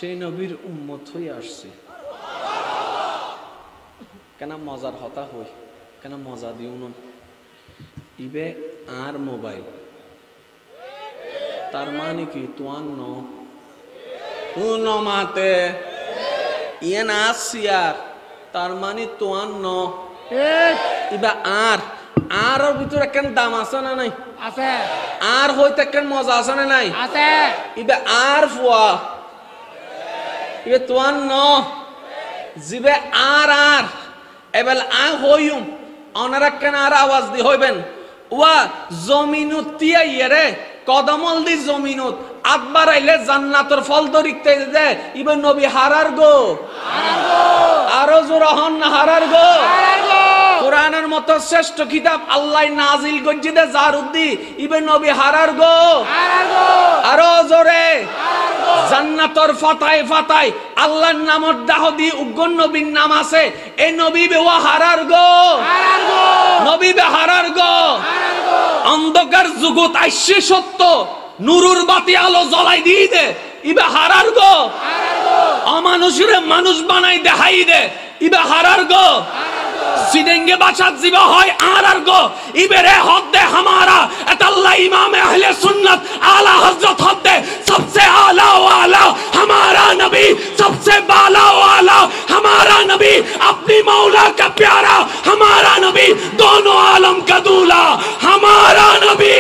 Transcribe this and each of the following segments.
সেই নবীর উম্মত হয়ে আসছে। কেন মজার হতা হই, কেন মজা দিও না ইবে আর মোবাইল তার মানে কি তোয়ান মাতে ইয়ে না আসিয়ার তার মানে তোয়ান ইবা আর ভিতরে কেন দাম আছে না নাই? আছে। আর হইতে কেন মজা আছে না নাই? আছে। ইবে আর ফুয়া ইবে তোয়ান জিবে আর এবেল হইম অনারা কেন আর আওয়াজ দি হইবেন ওয়া জমিনুত তিয়া ইয়েরে কদমল দি জমিনুত আটবার আইলে জান্নাতের ফল দরিকতে দে ইবে নবী হারার গো আরো জোর হন না হারার গো। কোরআনের মতো শ্রেষ্ঠ কিতাব আল্লাহ নাজিল করছে দে জারুদ্দি ইবে নবী হারার গো আরো জোরে। জান্নাতর ফাতায় ফাতায় আল্লাহর নামত দাহদি উগ্গন নবীর নাম আছে এই নবী বেওয়া হারার গো নবী বে হারার গো। অন্ধকার জগৎ আইসে সত্য নুরুর বাতি আলো জ্বলাই দিয়ে দে ইবে হারার গো। অমানুষের মানুষ বানাই দেখাই দে ইবে হারার গো। সিদেঙ্গে বাসাত জিবা হয় আর গো ইবেরে হদ দে हमारा अल्लाह इमाम अहले सुन्नत आला हजरत हद दे सबसे आला वाला हमारा नबी सबसे बाला वाला हमारा नबी अपनी मौला का प्यारा हमारा नबी दोनों आलम का दूल्हा हमारा नबी।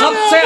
सबसे